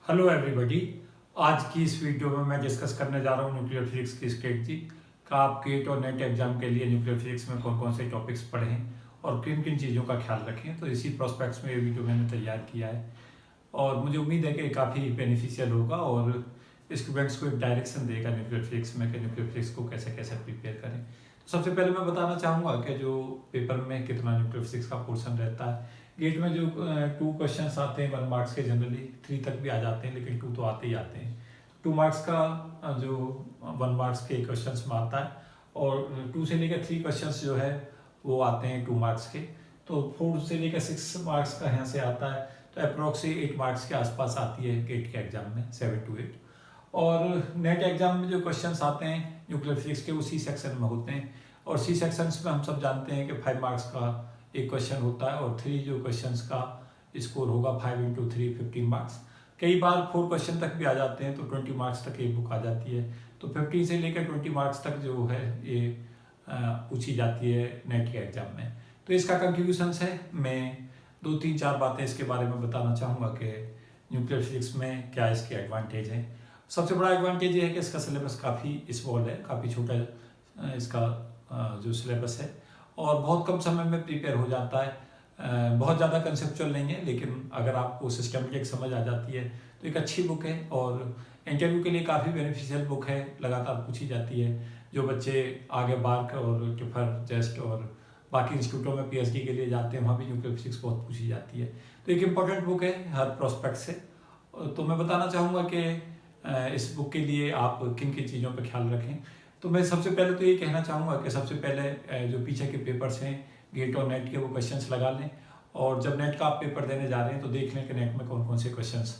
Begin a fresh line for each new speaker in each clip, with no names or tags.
Hello everybody. आज की इस वीडियो में मैं डिस्कस करने जा रहा हूँ न्यूक्लियर फिजिक्स की स्ट्रेटजी का। आप गेट और नेट एग्जाम के लिए न्यूक्लियर फिजिक्स में कौन कौन से टॉपिक्स पढ़ें और किन किन चीज़ों का ख्याल रखें। तो इसी प्रोस्पेक्ट्स में ये वीडियो मैंने तैयार किया है और मुझे उम्मीद है कि काफ़ी बेनिफिशियल होगा और स्टूडेंट्स को एक डायरेक्शन देगा न्यूक्लियर फिजिक्स में कि न्यूक्लियर फिजिक्स को कैसे कैसे प्रिपेयर करें। तो सबसे पहले मैं बताना चाहूँगा कि जो पेपर में कितना न्यूक्लियर फिजिक्स का पोर्शन रहता है। गेट में जो 2 क्वेश्चंस आते हैं 1 मार्क्स के, जनरली 3 तक भी आ जाते हैं लेकिन 2 तो आते ही आते हैं। 2 मार्क्स का जो 1 मार्क्स के क्वेश्चंस में आता है और 2 से लेकर 3 क्वेश्चंस जो है वो आते हैं 2 मार्क्स के। तो 4 से लेकर 6 मार्क्स का यहाँ से आता है, तो अप्रोक्स 8 मार्क्स के आसपास आती है गेट के एग्जाम में, 7 to 8। और नेट एग्जाम में जो क्वेश्चंस आते हैं न्यूक्लियर फिजिक्स के वो सी सेक्शन में होते हैं और सी सेक्शंस में हम सब जानते हैं कि 5 मार्क्स का एक क्वेश्चन होता है और 3 जो क्वेश्चंस का स्कोर होगा 5 into 3 15 मार्क्स। कई बार 4 क्वेश्चन तक भी आ जाते हैं तो 20 मार्क्स तक एक बुक आ जाती है। तो 15 से लेकर 20 मार्क्स तक जो है ये पूछी जाती है नेट के एग्जाम में। तो इसका कंक्लूजन्स है, मैं 2-3-4 बातें इसके बारे में बताना चाहूँगा कि न्यूक्लियर फिजिक्स में क्या इसके एडवांटेज हैं। सबसे बड़ा एडवांटेज ये है कि इसका सिलेबस काफ़ी स्मॉल है, काफ़ी छोटा इसका जो सिलेबस है और बहुत कम समय में प्रिपेयर हो जाता है। बहुत ज़्यादा कंसेप्चुअल नहीं है लेकिन अगर आपको सिस्टमेटिक समझ आ जाती है तो एक अच्छी बुक है और इंटरव्यू के लिए काफ़ी बेनिफिशियल बुक है, लगातार पूछी जाती है। जो बच्चे आगे बार्क और टिफर जेस्ट और बाकी इंस्टीट्यूटों में पीएचडी के लिए जाते हैं वहाँ भी न्यूक्लियर फिजिक्स बहुत पूछी जाती है। तो एक इम्पॉर्टेंट बुक है हर प्रोस्पेक्ट से। तो मैं बताना चाहूँगा कि इस बुक के लिए आप किन किन चीज़ों पर ख्याल रखें। तो मैं सबसे पहले तो ये कहना चाहूँगा कि सबसे पहले जो पीछे के पेपर्स हैं गेट और नेट के वो क्वेश्चंस लगा लें और जब नेट का आप पेपर देने जा रहे हैं तो देख लें कि नेट में कौन कौन से क्वेश्चंस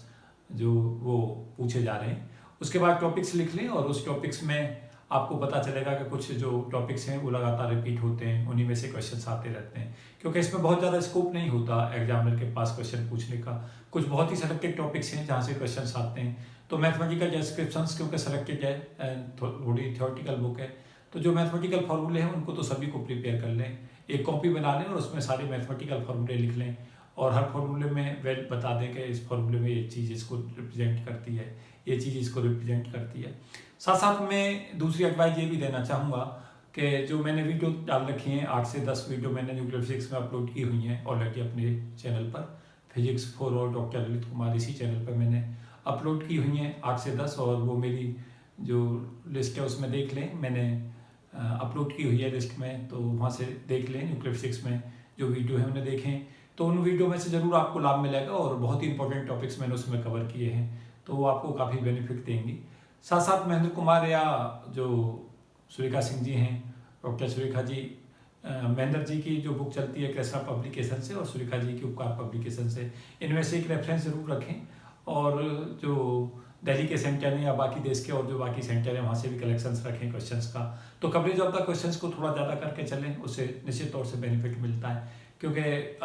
जो वो पूछे जा रहे हैं। उसके बाद टॉपिक्स लिख लें और उस टॉपिक्स में आपको पता चलेगा कि कुछ जो टॉपिक्स हैं वो लगातार रिपीट होते हैं, उन्हीं में से क्वेश्चंस आते रहते हैं क्योंकि इसमें बहुत ज़्यादा स्कोप नहीं होता एग्जामिनर के पास क्वेश्चन पूछने का। कुछ बहुत ही सेलेक्टेड टॉपिक्स हैं जहाँ से क्वेश्चन आते हैं। तो मैथमेटिकल डिस्क्रिप्शंस क्योंकि सेलेक्टेड है, थोड़ी थ्योरेटिकल बुक है, तो जो मैथमेटिकल फार्मूले हैं उनको तो सभी को प्रिपेयर कर लें, एक कॉपी बना लें और उसमें सारे मैथमेटिकल फार्मूले लिख लें और हर फार्मूले में वेल बता दें कि इस फार्मूले में ये चीज़ इसको रिप्रेजेंट करती है, ये चीज़ इसको रिप्रेजेंट करती है। साथ साथ मैं दूसरी एडवाइस ये भी देना चाहूँगा कि जो मैंने वीडियो डाल रखी हैं 8 से 10 वीडियो मैंने न्यूक्लियर फिजिक्स में अपलोड की हुई हैं ऑलरेडी अपने चैनल पर, फिजिक्स फॉर और डॉक्टर ललित कुमार, इसी चैनल पर मैंने अपलोड की हुई हैं 8 से 10 और वो मेरी जो लिस्ट है उसमें देख लें, मैंने अपलोड की हुई है लिस्ट में, तो वहाँ से देख लें। न्यूक्लियर फिजिक्स में जो वीडियो है उन्हें देखें तो उन वीडियो में से ज़रूर आपको लाभ मिलेगा और बहुत ही इंपॉर्टेंट टॉपिक्स मैंने उसमें कवर किए हैं तो वो आपको काफ़ी बेनिफिट देंगी। साथ साथ महेंद्र कुमार या जो सुरेखा सिंह जी हैं, डॉक्टर सुरेखा जी, महेंद्र जी की जो बुक चलती है कृष्णा पब्लिकेशन से और सुरेखा जी की उपकार पब्लिकेशन से, इनमें से एक रेफरेंस ज़रूर रखें और जो दिल्ली के सेंटर हैं या बाकी देश के और जो बाकी सेंटर हैं वहाँ से भी कलेक्शंस रखें क्वेश्चंस का। तो कवरेज ऑफ द क्वेश्चंस को थोड़ा ज़्यादा करके चलें, उससे निश्चित तौर से बेनिफिट मिलता है क्योंकि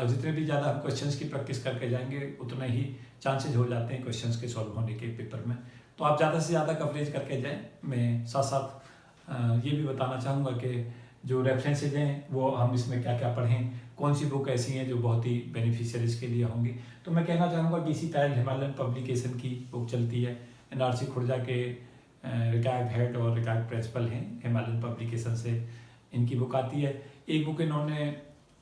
जितने भी ज़्यादा हम क्वेश्चंस की प्रैक्टिस करके जाएंगे उतने ही चांसेज हो जाते हैं क्वेश्चंस के सॉल्व होने के पेपर में। तो आप ज़्यादा से ज़्यादा कवरेज करके जाएँ। मैं साथ साथ ये भी बताना चाहूँगा कि जो रेफरेंसेज हैं वो हम इसमें क्या क्या पढ़ें, कौन सी बुक ऐसी हैं जो बहुत ही बेनिफिशियल इसके लिए होंगी। तो मैं कहना चाहूँगा कि इसी टाइल हिमालयन पब्लिकेशन की बुक चलती है, एनआरसी खुर्जा के रिटायर्ड हेड और रिटायर्ड प्रिंसिपल हैं, हिमालयन पब्लिकेशन से इनकी बुक आती है। एक बुक इन्होंने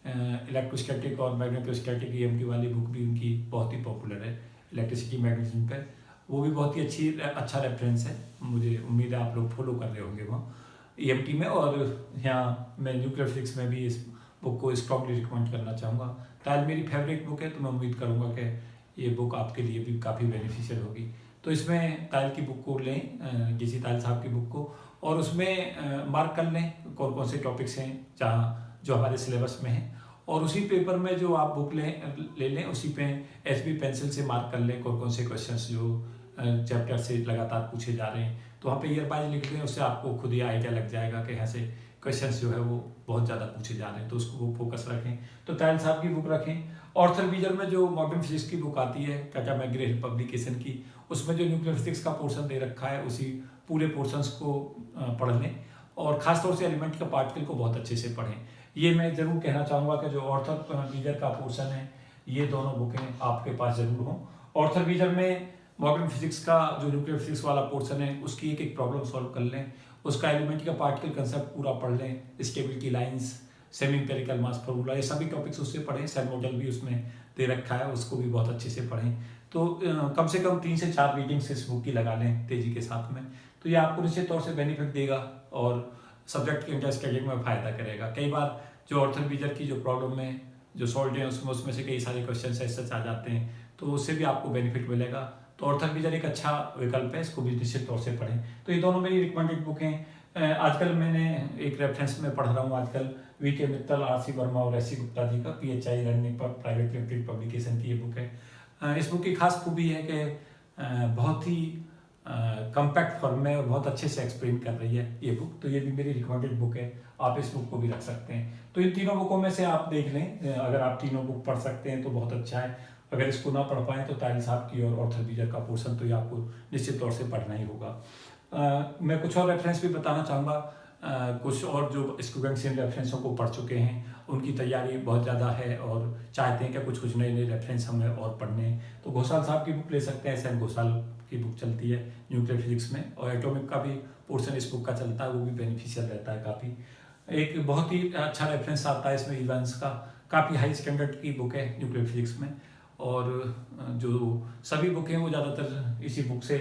इलेक्ट्रोस्टैटिक और मैग्नेटोस्टैटिक ईएमटी वाली बुक भी उनकी बहुत ही पॉपुलर है, इलेक्ट्रिसिटी मैग्नेटिज्म पर, वो भी बहुत ही अच्छा रेफरेंस है। मुझे उम्मीद है आप लोग फॉलो कर रहे होंगे वहाँ ईएमटी में। और यहाँ मैं न्यूक्लियर फिजिक्स में भी इस बुक को स्ट्रॉन्गली रिकमेंड करना चाहूँगा। टाइल मेरी फेवरेट बुक है तो मैं उम्मीद करूँगा कि ये बुक आपके लिए भी काफ़ी बेनिफिशियल होगी। तो इसमें टाइल की बुक को लें, जीसी टाइल साहब की बुक को, और उसमें मार्क कर लें कौन कौन से टॉपिक्स हैं जहाँ जो हमारे सिलेबस में हैं और उसी पेपर में जो आप बुक ले लें उसी पे एचबी पेंसिल से मार्क कर लें कौन कौन से क्वेश्चंस जो चैप्टर से लगातार पूछे जा रहे हैं। तो वहाँ पे ईयर बाय लिख लें, उससे आपको खुद ही आइडिया लग जाएगा कि यहाँ से क्वेश्चंस जो है वो बहुत ज़्यादा पूछे जा रहे हैं, तो उसको वो फोकस रखें। तो टाइल साहब की बुक रखें। ऑर्थर बीजर में जो मॉडर्न फिजिक्स की बुक आती है टाटा मैकग्रे पब्लिकेशन की, उसमें जो न्यूक्लियर फिजिक्स का पोर्शन दे रखा है उसी पूरे पोर्शंस को पढ़ लें और ख़ासतौर से एलिमेंट का पार्टिकल को बहुत अच्छे से पढ़ें। ये मैं ज़रूर कहना चाहूँगा कि जो ऑर्थर बीजर का पोर्शन है ये दोनों बुकें आपके पास ज़रूर हों। ऑर्थर बीजर में मॉडर्न फिजिक्स का जो न्यूक्लियर फिजिक्स वाला पोर्शन है उसकी एक एक प्रॉब्लम सॉल्व कर लें, उसका एलिमेंट का पार्टिकल कंसेप्ट पूरा पढ़ लें, stability lines, semi empirical mass formula, ये सभी टॉपिक्स उससे पढ़ें। सेल मॉडल भी उसमें दे रखा है, उसको भी बहुत अच्छे से पढ़ें। तो कम से कम 3 से 4 रीडिंग्स इस बुक की लगा लें तेजी के साथ में, तो ये आपको निश्चित तौर से बेनिफिट देगा और सब्जेक्ट के अंडरस्टैंडिंग में फ़ायदा करेगा। कई बार जो ऑर्थर बीजर की जो प्रॉब्लम है जो सॉल्व है उसमें से कई सारे क्वेश्चन सच आ जाते हैं, तो उससे भी आपको बेनिफिट मिलेगा। तो ऑर्थर बीजर एक अच्छा विकल्प है, इसको भी निश्चित तौर से पढ़ें। तो ये दोनों मेरी रिकमेंडेड बुक हैं। आजकल मैंने एक रेफरेंस में पढ़ रहा हूँ आजकल वी.के. मित्तल, आर.सी. वर्मा और एस.सी. गुप्ता जी का PHI रनिंग पर प्राइवेट लिमिटेड पब्लिकेशन की ये बुक है। इस बुक की खास खूबी है कि बहुत ही कम्पैक्ट फॉर्म में और बहुत अच्छे से एक्सप्लेन कर रही है ये बुक। तो ये भी मेरी रिकमेंडेड बुक है, आप इस बुक को भी रख सकते हैं। तो इन तीनों बुकों में से आप देख लें, अगर आप तीनों बुक पढ़ सकते हैं तो बहुत अच्छा है। अगर इसको ना पढ़ पाएँ तो ताहिल साहब की और ऑर्थर बीजर का पोर्शन तो ये आपको निश्चित तौर से पढ़ना ही होगा। मैं कुछ और रेफरेंस भी बताना चाहूँगा। कुछ और जो स्टूडेंट्स इन रेफरेंसों को पढ़ चुके हैं उनकी तैयारी बहुत ज़्यादा है और चाहते हैं कि कुछ नए नए रेफरेंस हमें और पढ़ने, तो घोषाल साहब की बुक ले सकते हैं। SN घोषाल की बुक चलती है न्यूक्लियर फिजिक्स में, और एटॉमिक का भी पोर्शन इस बुक का चलता है, वो भी बेनिफिशियल रहता है काफ़ी। एक बहुत ही अच्छा रेफरेंस आता है इसमें इवेंट्स का, काफ़ी हाई स्टैंडर्ड की बुक है न्यूक्लियर फिजिक्स में। और जो सभी बुक हैं वो ज़्यादातर इसी बुक से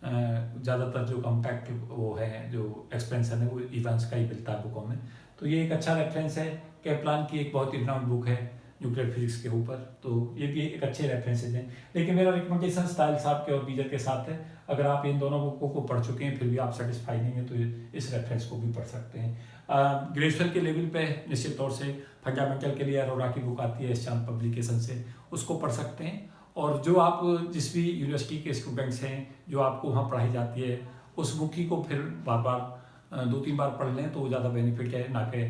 ज़्यादातर जो कम्पैक्ट वो है जो एक्सपेंशन है वो इवेंट्स का ही मिलता है बुकों में। तो ये एक अच्छा रेफरेंस है। कैप्लान की एक बहुत ही रिनाउंड बुक है न्यूक्लियर फिजिक्स के ऊपर, तो ये भी एक अच्छे रेफरेंसेज हैं। लेकिन मेरा रिकमेंडेशन ताहिल साहब के और बीजर के साथ है। अगर आप इन दोनों बुकों को पढ़ चुके हैं फिर भी आप सेटिस्फाई नहीं है तो इस रेफरेंस को भी पढ़ सकते हैं। ग्रेजुएशन के लेवल पे निश्चित तौर से फंडामेंटल के लिए अरोरा की बुक आती है एस-चांद पब्लिकेशन से, उसको पढ़ सकते हैं। और जो आप जिस भी यूनिवर्सिटी के स्टूडेंट्स हैं जो आपको वहाँ पढ़ाई जाती है उस बुक की को फिर बार बार 2-3 बार पढ़ लें तो ज़्यादा बेनिफिट है। ना कि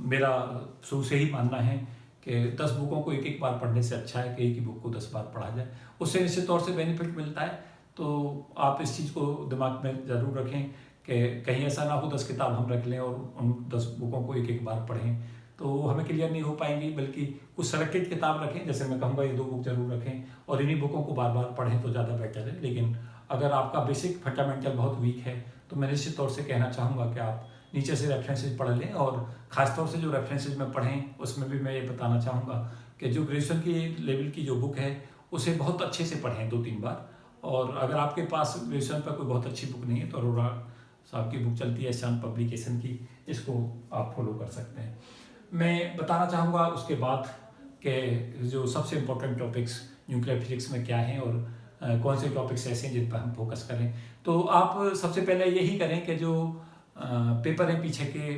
मेरा शुरू से ही मानना है कि 10 बुकों को एक बार पढ़ने से अच्छा है कि एक ही बुक को 10 बार पढ़ा जाए, उससे निश्चित तौर से बेनिफिट मिलता है। तो आप इस चीज़ को दिमाग में ज़रूर रखें कि कहीं ऐसा ना हो 10 किताब हम रख लें और उन 10 बुकों को एक बार पढ़ें तो हमें क्लियर नहीं हो पाएंगी, बल्कि कुछ सेलेक्टेड किताब रखें। जैसे मैं कहूँगा ये 2 बुक जरूर रखें और इन्हीं बुकों को बार बार पढ़ें तो ज़्यादा बेटर है। लेकिन अगर आपका बेसिक फंडामेंटल बहुत वीक है तो मैं निश्चित तौर से कहना चाहूँगा कि आप नीचे से रेफरेंसेज पढ़ लें, और ख़ासतौर से जो रेफरेंसेज में पढ़ें उसमें भी मैं ये बताना चाहूँगा कि जो ग्रेजुएशन की लेवल की जो बुक है उसे बहुत अच्छे से पढ़ें 2-3 बार। और अगर आपके पास ग्रेजुएशन पर कोई बहुत अच्छी बुक नहीं है तो अरोरा साहब की बुक चलती है एस-चांद पब्लिकेशन की, इसको आप फॉलो कर सकते हैं। मैं बताना चाहूँगा उसके बाद कि जो सबसे इम्पोर्टेंट टॉपिक्स न्यूक्लियर फिजिक्स में क्या हैं और कौन से टॉपिक्स ऐसे हैं जिन पर हम फोकस करें। तो आप सबसे पहले यही करें कि जो पेपर हैं पीछे के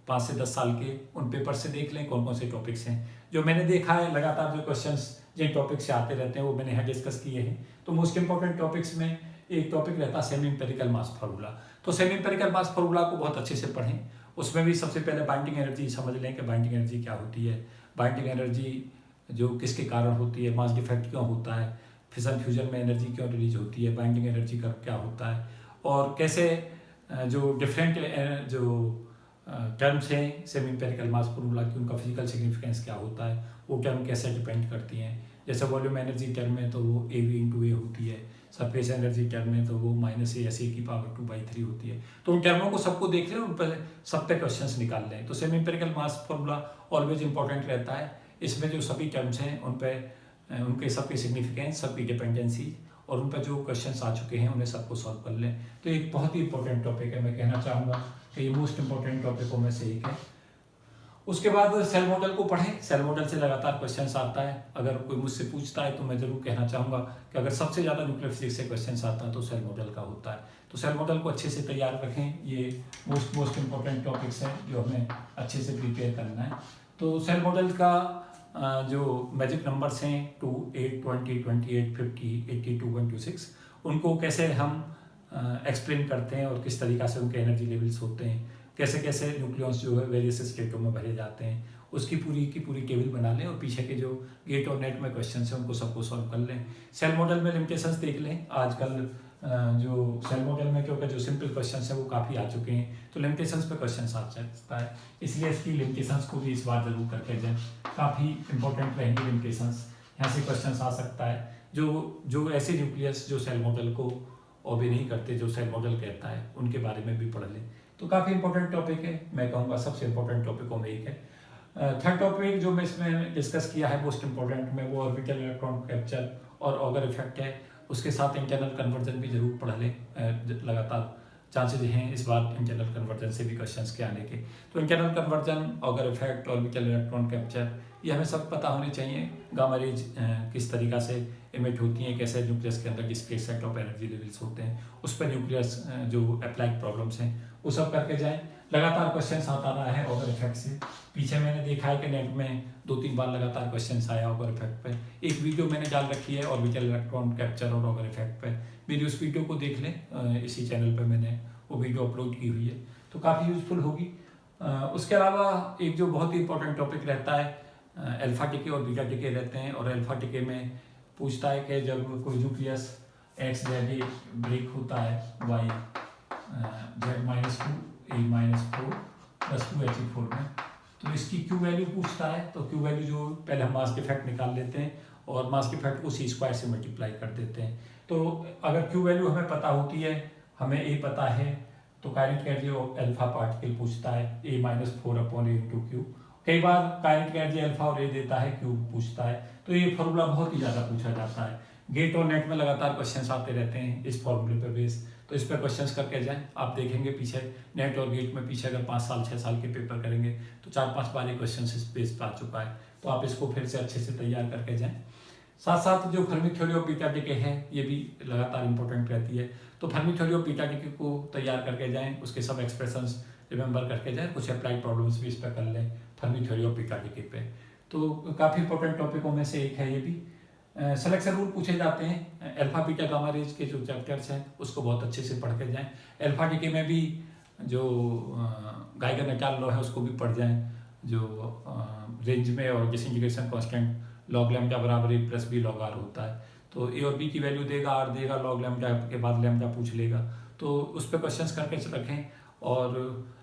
5 से 10 साल के, उन पेपर से देख लें कौन कौन से टॉपिक्स हैं। जो मैंने देखा है लगातार जो क्वेश्चंस जिन टॉपिक से आते रहते हैं वो मैंने यहाँ डिस्कस किए हैं। तो मोस्ट इंपॉर्टेंट टॉपिक्स में एक टॉपिक रहता है सेमी इंपेरिकल मास फार्मूला। तो सेमी इंपेरिकल मास फार्मूला को बहुत अच्छे से पढ़ें। उसमें भी सबसे पहले बाइंडिंग एनर्जी समझ लें कि बाइंडिंग एनर्जी क्या होती है, बाइंडिंग एनर्जी जो किसके कारण होती है, मास डिफेक्ट क्यों होता है, फिशन फ्यूजन में एनर्जी क्यों रिलीज होती है, बाइंडिंग एनर्जी का क्या होता है, और कैसे जो डिफरेंट जो टर्म्स हैं सेमी इंपेरिकल मास फार्मूला की उनका फिजिकल सिग्निफिकेंस क्या होता है, वो टर्म कैसे डिपेंड करती हैं। जैसे वॉल्यूम एनर्जी टर्म में तो वो AV/A होती है, सरफेस एनर्जी टर्म में तो वो -A/(A⁴ होती है। तो उन टर्मों को सबको देख लें, उन पर सब पे क्वेश्चंस निकाल लें। तो semi empirical mass formula always important रहता है। इसमें जो सभी टर्म्स हैं उन पर उनके सबके सिग्निफिकेंस, सबकी डिपेंडेंसी और उन पर जो क्वेश्चंस आ चुके हैं उन्हें सबको सॉल्व कर लें। तो एक बहुत ही इंपॉर्टेंट टॉपिक है, मैं कहना चाहूँगा कि ये मोस्ट इंपॉर्टेंट टॉपिकों में से एक है। उसके बाद सेल मॉडल को पढ़ें। सेल मॉडल से लगातार क्वेश्चंस आता है। अगर कोई मुझसे पूछता है तो मैं ज़रूर कहना चाहूँगा कि अगर सबसे ज़्यादा न्यूक्लियर फिजिक्स से क्वेश्चंस आता है तो सेल मॉडल का होता है। तो सेल मॉडल को अच्छे से तैयार रखें। ये मोस्ट इंपॉर्टेंट टॉपिक्स हैं जो हमें अच्छे से प्रिपेयर करना है। तो सेल मॉडल का जो मैजिक नंबर्स हैं 2, 8, 20, 28, 50, 82, 126, उनको कैसे हम एक्सप्लेन करते हैं और किस तरीक़ा से उनके एनर्जी लेवल्स होते हैं, कैसे कैसे न्यूक्लियॉन्स जो है वेरियस स्टेटों में भरे जाते हैं, उसकी पूरी की पूरी टेबल बना लें और पीछे के जो गेट और नेट में क्वेश्चन हैं उनको सबको सॉल्व कर लें। सेल मॉडल में लिमिटेशंस देख लें। आजकल जो सेल मॉडल में क्योंकि जो सिंपल क्वेश्चंस हैं वो काफ़ी आ चुके हैं तो लिमिटेशंस पे क्वेश्चंस आ सकता है, इसलिए इसकी लिमिटेशंस को भी इस बार जरूर करके जाएँ। काफ़ी इंपॉर्टेंट रहेंगी लिमिटेशंस, यहाँ से क्वेश्चन आ सकता है। जो जो ऐसे न्यूक्लियस जो सेल मॉडल को ओबे नहीं करते, जो सेल मॉडल कहता है, उनके बारे में भी पढ़ लें। तो काफ़ी इंपॉर्टेंट टॉपिक है, मैं कहूँगा सबसे इंपॉर्टेंट टॉपिकों में एक है। थर्ड टॉपिक जो मैं इसमें डिस्कस किया है मोस्ट इंपॉर्टेंट में, वो ऑर्बिटल इलेक्ट्रॉन कैप्चर और ऑगर इफेक्ट है। उसके साथ इंटरनल कन्वर्जन भी जरूर पढ़ लें, लगातार चांसेस हैं इस बार इंटरनल कन्वर्जन से भी क्वेश्चंस के आने के। तो internal conversion, auger effect, orbital electron capture, ये हमें सब पता होने चाहिए। गामा रेज किस तरीका से इमिट होती हैं, कैसे न्यूक्लियस के अंदर discrete set of energy levels होते हैं, उस पर न्यूक्लियस जो अप्लाइड प्रॉब्लम्स हैं वो सब करके जाएं। लगातार क्वेश्चन आता रहा है ऑगर इफेक्ट से। पीछे मैंने देखा है कि नेट में 2-3 बार लगातार क्वेश्चन आया ऑगर इफेक्ट पे। एक वीडियो मैंने डाल रखी है ऑर्बिटल इलेक्ट्रॉन कैप्चर और ऑगर इफेक्ट पे, मेरी उस वीडियो को देख लें, इसी चैनल पर मैंने वो वीडियो अपलोड की हुई है, तो काफ़ी यूजफुल होगी। उसके अलावा एक जो बहुत ही इंपॉर्टेंट टॉपिक रहता है, अल्फा टिके और बीटा टिके रहते हैं। और अल्फा टिके में पूछता है कि जब कोई न्यूक्लियस एक्स जेड ब्रेक होता है वाई Z-2 A-4 + 2He4 में, तो इसकी क्यू वैल्यू पूछता है। तो क्यू वैल्यू जो पहले हम मास के फैक्ट निकाल लेते हैं और मास के फैक्ट को C² से मल्टीप्लाई कर देते हैं। तो अगर क्यू वैल्यू हमें पता होती है, हमें ए पता है, तो काइनेटिक एनर्जी अल्फा पार्टिकल पूछता है A-4/A/Q। कई बार काइनेटिक एनर्जी अल्फा और ए देता है, क्यू पूछता है। तो ये फॉर्मूला बहुत ही ज़्यादा पूछा जाता है। गेट और नेट में लगातार क्वेश्चन आते रहते हैं इस फॉर्मूले पर बेस, तो इस पर क्वेश्चंस करके जाएं। आप देखेंगे पीछे नेट और गेट में पीछे अगर 5 साल 6 साल के पेपर करेंगे तो 4-5 बार ये क्वेश्चन इस बेस पर आ चुका है। तो आप इसको फिर से अच्छे से तैयार करके जाएं। साथ साथ जो Fermi theory of beta decay है, ये भी लगातार इंपॉर्टेंट रहती है। तो Fermi theory of beta decay को तैयार करके जाएं, उसके सब एक्सप्रेशंस रिमेंबर करके जाएं, कुछ अप्लाइड प्रॉब्लम्स भी इस पर कर लें Fermi theory of beta decay पे। तो काफ़ी इंपॉर्टेंट टॉपिकों में से एक है ये भी। सिलेक्शन रूल पूछे जाते हैं। अल्फा बीटा गामा रेज के जो चैप्टर्स हैं उसको बहुत अच्छे से पढ़ के जाएं। अल्फा डिके में भी जो गाइगर नटाल लॉ है उसको भी पढ़ जाएं, जो रेंज में और डिसइंटीग्रेशन कांस्टेंट लॉग लैम्डा बराबर ए प्लस बी लॉग आर होता है। तो ए और बी की वैल्यू देगा, आर देगा, लॉग लैम्डा के बाद लैम्डा पूछ लेगा। तो उस पर क्वेश्चंस करके रखें। और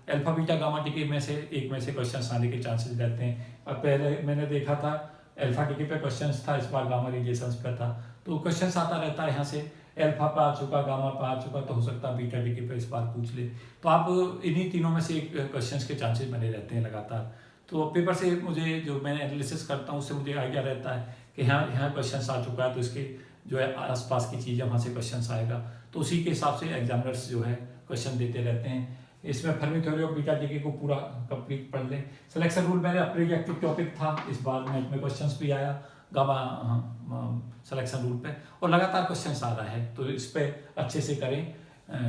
अल्फा बीटा गामा डिके में से एक में से क्वेश्चंस आने के चांसेस रहते हैं। अब पहले मैंने देखा था अल्फा डिके पे क्वेश्चंस था, इस बार गामा रेडिएशंस पे था। तो क्वेश्चंस आता रहता है यहाँ से, अल्फा पे आ चुका, गामा पे आ चुका, तो हो सकता है बीटा डिके पे इस बार पूछ ले। तो आप इन्हीं तीनों में से एक क्वेश्चंस के चांसेस बने रहते हैं लगातार। तो पेपर से मुझे जो मैं एनालिसिस करता हूँ उससे मुझे आइडिया रहता है कि यहाँ क्वेश्चन आ चुका है, तो इसके जो है आसपास की चीज़ है वहाँ से क्वेश्चन आएगा। तो उसी के हिसाब से एग्जामिनर्स जो है क्वेश्चन देते रहते हैं। इसमें Fermi theory of beta decay को पूरा कंप्लीट पढ़ लें। सिलेक्शन रूल मेरा प्रोजेक्टिव टॉपिक था, इस बार नेट में क्वेश्चंस भी आया गामा सिलेक्शन रूल पे, और लगातार क्वेश्चंस आ रहा है, तो इस पे अच्छे से करें।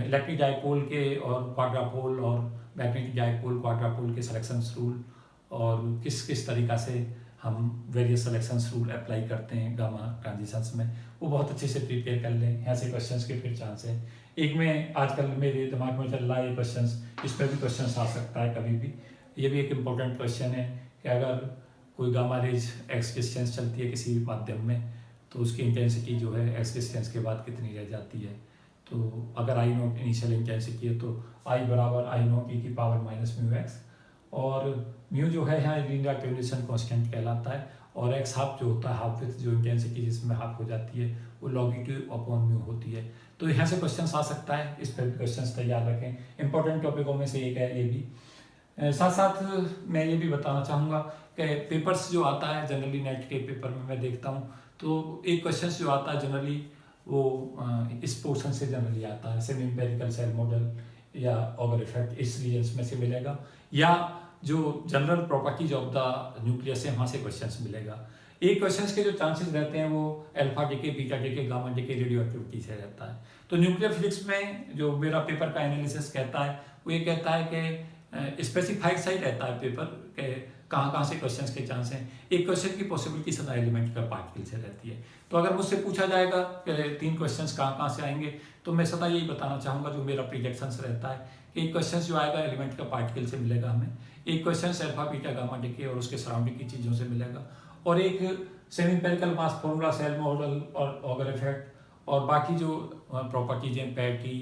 इलेक्ट्रिक डाइपोल के और क्वाड्रापोल और मैग्नेटिक डाइपोल क्वाड्रापोल के सिलेक्शन रूल और किस किस तरीका से हम वेरियस सिलेक्शन रूल अप्लाई करते हैं गामा ट्रांजिशंस में, वो बहुत अच्छे से प्रिपेयर कर लें। यहाँ से क्वेश्चंस के फिर चांस है। एक में आजकल मेरे दिमाग में चल रहा है ये क्वेश्चंस, इस पर भी क्वेश्चंस आ सकता है कभी भी। ये भी एक इम्पोर्टेंट क्वेश्चन है कि अगर कोई गामा रेज एक्स डिस्टेंस चलती है किसी भी माध्यम में, तो उसकी इंटेंसिटी जो है एक्स डिस्टेंस के बाद कितनी रह जाती है। तो अगर आई नॉट इनिशियल इंटेंसिटी है तो आई बराबर I0 e⁻⁻μx, और म्यू जो है यहाँ लीनियर अटेन्यूएशन कांस्टेंट कहलाता है, और एक्स हाफ जो होता है, हाफ विथ जो इंटेंसिटी जिसमें हाफ हो जाती है वो लॉगिट्यूड अपॉन म्यू होती है। तो यहाँ से क्वेश्चन आ सकता है, इस पर भी क्वेश्चन तैयार रखें। इंपॉर्टेंट टॉपिकों में से एक है ये भी। साथ साथ मैं ये भी बताना चाहूँगा कि पेपर्स जो आता है जनरली नेट के पेपर में मैं देखता हूँ, तो एक क्वेश्चन जो आता है जनरली वो इस पोर्शन से जनरली आता है, सेमी एम्पिरिकल सेल मॉडल या ऑगर इफेक्ट, इस रीजन्स में से मिलेगा, या जो general properties of the nucleus है वहाँ से क्वेश्चंस मिलेगा। एक क्वेश्चंस के जो चांसेस रहते हैं वो alpha decay, beta decay, gamma decay, radio activity से रहता है। तो न्यूक्लियर फिजिक्स में जो मेरा पेपर का एनालिसिस कहता है वो ये कहता है कि स्पेसिफाइड साइड रहता है पेपर के कहाँ से क्वेश्चंस के चांस हैं। एक क्वेश्चन की पॉसिबिलिटी सदा एलिमेंट पार्टिकल से रहती है। तो अगर मुझसे पूछा जाएगा कि 3 क्वेश्चंस कहाँ से आएंगे, तो मैं सदा यही बताना चाहूँगा जो मेरा प्रोजेक्शंस रहता है कि एक क्वेश्चन जो आएगा एलिमेंट का पार्टिकल से मिलेगा हमें, एक question alpha beta gamma decay और उसके सराउंडिंग की चीज़ों से मिलेगा, और एक semi empirical mass formula, shell model और ऑगर इफेक्ट, और बाकी जो प्रॉपर्टीज हैं पैटी,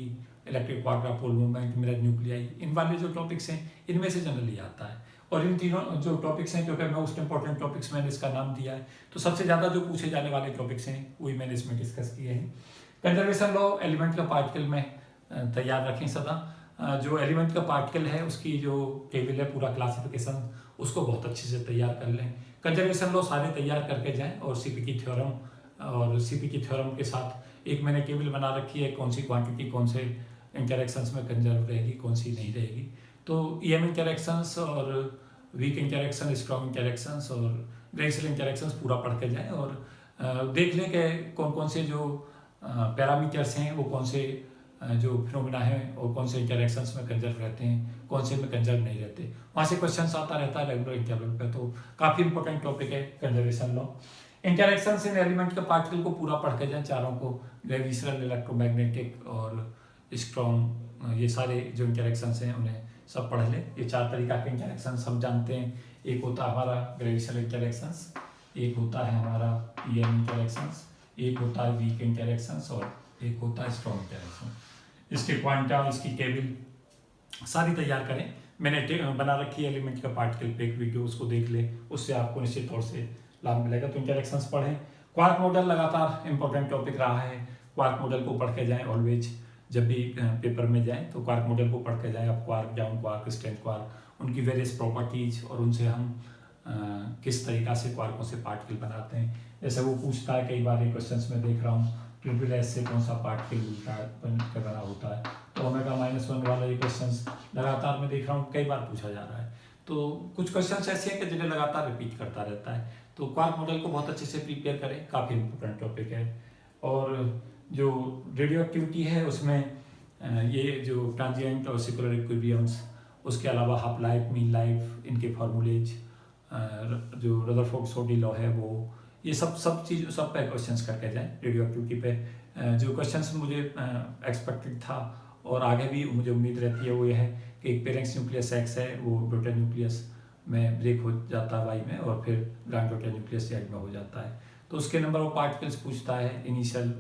electric quadrupole movement, mirror nuclei, इन वाले जो टॉपिक्स हैं इनमें से जनरली आता है। और इन तीनों जो टॉपिक्स हैं, जो कि मोस्ट इंपॉर्टेंट टॉपिक्स मैंने इसका नाम दिया है, तो सबसे ज़्यादा जो पूछे जाने वाले टॉपिक्स हैं वही मैंने इसमें डिस्कस किए हैं। कंजर्वेशन लॉ एलिमेंट का पार्टिकल में तैयार रखें सदा। जो एलिमेंट का पार्टिकल है उसकी जो टेबल है, पूरा क्लासिफिकेशन, उसको बहुत अच्छे से तैयार कर लें। कंजर्वेशन लॉ सारे तैयार करके जाएं, और सीपी की थ्योरम के साथ एक मैंने टेबल बना रखी है, कौन सी क्वांटिटी कौन से इंटरेक्शंस में कंजर्व रहेगी, कौन सी नहीं रहेगी। तो ईएम इंटरेक्शंस और वीक इंटरेक्शन, स्ट्रॉन्ग इंटरेक्शंस और ग्रेसियल इंटरेक्शंस पूरा पढ़ के जाएँ, और देख लें कि कौन कौन से जो पैरामीटर्स हैं वो कौन से जो फिनोमिना है और कौन से इंटरेक्शंस में कंजर्व रहते हैं, कौन से में कंजर्व नहीं रहते। वहाँ से क्वेश्चंस आता रहता है रेगुलर इंटरवल पे, तो काफ़ी इंपॉर्टेंट टॉपिक है कंजर्वेशन लॉ। इंटरेक्शंस इन एलिमेंट के पार्टिकल को पूरा पढ़ के जाएं, चारों को, ग्रेविशनल, इलेक्ट्रोमैग्नेटिक और स्ट्रॉन्ग, ये सारे जो इंटरेक्शंस हैं उन्हें सब पढ़ लें। ये 4 तरीका के इंटरेक्शंस हम जानते हैं। एक होता है हमारा ग्रेविशनल इंटरेक्शंस, एक होता है हमारा ईएम इंटरेक्शंस, एक होता है वीक इंटरेक्शंस और एक होता है स्ट्रॉन्ग इंटरेक्शन। इसके क्वांटा, इसकी टेबल सारी तैयार करें। मैंने बना रखी है एलिमेंट का पार्टिकल पे एक वीडियो, उसको देख ले, उससे आपको निश्चित तौर से लाभ मिलेगा। तो इंटरेक्शंस पढ़ें। क्वार्क मॉडल लगातार इंपॉर्टेंट टॉपिक रहा है, क्वार्क मॉडल को पढ़ के जाएं ऑलवेज। जब भी पेपर में जाएं तो क्वार्क मॉडल को पढ़ के जाएं। अब quark, down quark, strength quark, उनकी वेरियस प्रॉपर्टीज और उनसे हम किस तरीका से क्वार्कों से पार्टिकल बनाते हैं। जैसे वो पूछता है कई बार, क्वेश्चंस में देख रहा हूँ, ट्रिपल एस से कौन सा पार्टिकल उल्टा बना होता है। तो ओमेगा-1 वाला ये क्वेश्चंस लगातार मैं देख रहा हूँ कई बार पूछा जा रहा है। तो कुछ क्वेश्चंस ऐसे हैं कि जिन्हें लगातार रिपीट करता रहता है। तो क्वार्क मॉडल को बहुत अच्छे से प्रिपेयर करें, काफ़ी इंपॉर्टेंट टॉपिक है। और जो रेडियो एक्टिविटी है उसमें ये जो ट्रांजिएंट और सेकुलर इक्विलिब्रियम्स, उसके अलावा हाफ लाइफ, मीन लाइफ, इनके फार्मूलेज, जो रदरफोर्ड-सोडी लॉ है वो, ये सब चीज़ सब पे क्वेश्चंस करके जाएं रेडियो एक्टिविटी पे। जो क्वेश्चंस मुझे एक्सपेक्टेड था और आगे भी मुझे उम्मीद रहती है वो ये है कि एक पेरेंट्स न्यूक्लियस एक्स है, वो डॉटर न्यूक्लियस में ब्रेक हो जाता है वाई में, और फिर ग्रांड डॉटर न्यूक्लियस जेड में हो जाता है। तो उसके नंबर ऑफ पार्टिकल्स पूछता है, इनिशियल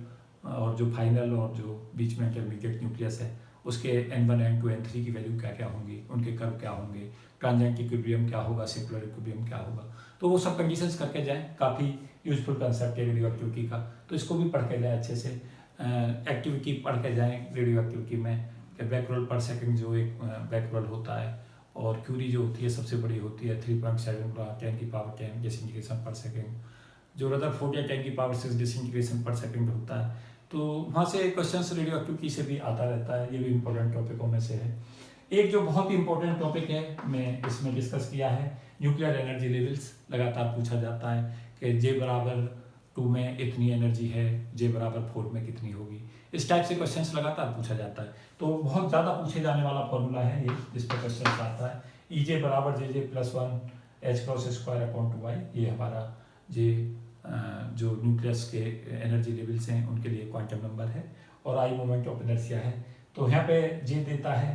और जो फाइनल और जो बीच में इंटरमीडिएट न्यूक्लियस है उसके N1, N2, N3 की वैल्यू क्या क्या होंगी, उनके कर्व क्या होंगे, ट्रांजिएंट इक्विलिब्रियम क्या होगा, सेकुलर इक्विलिब्रियम क्या होगा। तो वो सब कंडीशंस करके जाएं। काफ़ी यूजफुल कंसेप्ट है रेडियो एक्टिविटी का, तो इसको भी पढ़ के जाएं अच्छे से। एक्टिविटी पढ़ के जाएं रेडियो एक्टिविटी में, बैकरोल पर सेकंड जो एक बैकरोल होता है, और क्यूरी जो होती है सबसे बड़ी होती है 3.7 10⁻10 डिसइंटीग्रेशन पर सेकेंड। जो रदरफोर्ड 10⁻6 डिसइंटीग्रेशन पर सेकेंड होता है। तो वहाँ से क्वेश्चंस रेडियो एक्टिविटी से भी आता रहता है, ये भी इंपॉर्टेंट टॉपिकों में से है। एक जो बहुत ही इंपॉर्टेंट टॉपिक है मैं इसमें डिस्कस किया है, न्यूक्लियर एनर्जी लेवल्स। लगातार पूछा जाता है कि J=2 में इतनी एनर्जी है, J=4 में कितनी होगी। इस टाइप से क्वेश्चंस लगातार पूछा जाता है। तो बहुत ज़्यादा पूछे जाने वाला फॉर्मूला है ये, जिस पर क्वेश्चन आता है। EJ=JJ+1 h×2/2y, ये हमारा J जो न्यूक्लियस के एनर्जी लेवल्स हैं उनके लिए क्वांटम नंबर है, और I मोमेंट ऑफ इनर्शिया है। तो यहाँ पे J देता है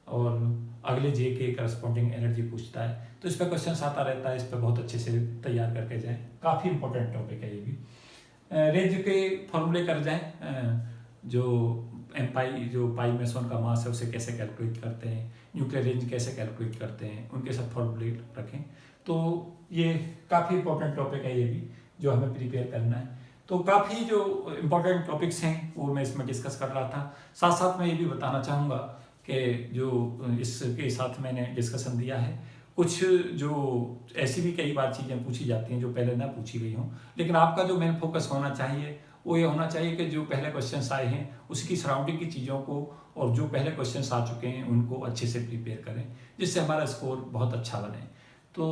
और अगले J के करस्पॉन्डिंग एनर्जी पूछता है। तो इस पर क्वेश्चन आता रहता है, इस पर बहुत अच्छे से तैयार करके जाएं। काफ़ी इंपॉर्टेंट टॉपिक है ये भी। रेंज के फॉर्मूले कर जाएं, जो एम्पाई, जो पाई मेसोन का मास है उसे कैसे कैलकुलेट करते हैं, न्यूक्लियर रेंज कैसे कैलकुलेट करते हैं, उनके सब फॉर्मूले रखें। तो ये काफ़ी इंपॉर्टेंट टॉपिक है ये भी, जो हमें प्रिपेयर करना है। तो काफ़ी जो इम्पोर्टेंट टॉपिक्स हैं वो मैं इसमें डिस्कस कर रहा था। साथ साथ मैं ये भी बताना चाहूँगा कि जो इसके साथ मैंने डिस्कशन दिया है, कुछ जो ऐसी भी कई बार चीज़ें पूछी जाती हैं जो पहले ना पूछी गई हों, लेकिन आपका जो मेन फोकस होना चाहिए वो ये होना चाहिए कि जो पहले क्वेश्चंस आए हैं उसकी सराउंडिंग की चीज़ों को, और जो पहले क्वेश्चंस आ चुके हैं उनको अच्छे से प्रिपेयर करें, जिससे हमारा स्कोर बहुत अच्छा बने। तो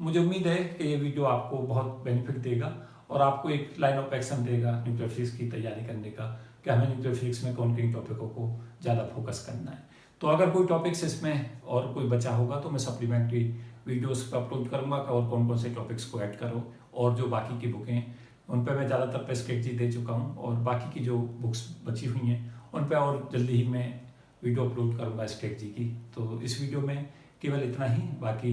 मुझे उम्मीद है कि ये वीडियो आपको बहुत बेनिफिट देगा और आपको एक लाइन ऑफ एक्शन देगा न्यूक्लियर फिजिक्स की तैयारी करने का, कि हमें न्यूक्लियर फिजिक्स में कौन किन टॉपिकों को ज़्यादा फोकस करना है। तो अगर कोई टॉपिक्स इसमें और कोई बचा होगा तो मैं सप्लीमेंट्री वीडियोस पर अपलोड करूँगा और कौन कौन से टॉपिक्स को ऐड करो, और जो बाकी की बुकें उन पर मैं ज़्यादातर पे स्ट्रेटजी दे चुका हूँ, और बाकी की जो बुक्स बची हुई हैं उन पर और जल्दी ही मैं वीडियो अपलोड करूँगा स्ट्रेटजी की। तो इस वीडियो में केवल इतना ही। बाकी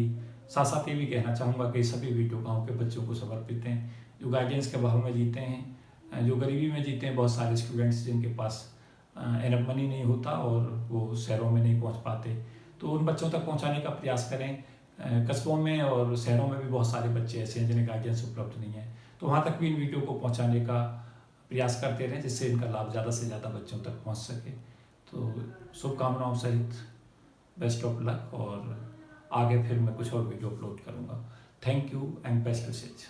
साथ साथ ये भी कहना चाहूँगा कि सभी वीडियो गाँव के बच्चों को समर्पित हैं, जो गाइडेंस के अभाव में जीते हैं, जो गरीबी में जीते हैं। बहुत सारे स्टूडेंट्स जिनके पास एनफ मनी नहीं होता और वो शहरों में नहीं पहुँच पाते, तो उन बच्चों तक पहुँचाने का प्रयास करें। कस्बों में और शहरों में भी बहुत सारे बच्चे ऐसे हैं जिन्हें गाइडेंस उपलब्ध नहीं है, तो वहाँ तक भी इन वीडियो को पहुँचाने का प्रयास करते रहें जिससे इनका लाभ ज़्यादा से ज़्यादा बच्चों तक पहुँच सके। तो शुभकामनाओं सहित बेस्ट ऑफ लक, और आगे फिर मैं कुछ और वीडियो अपलोड करूँगा। Thank you and best wishes.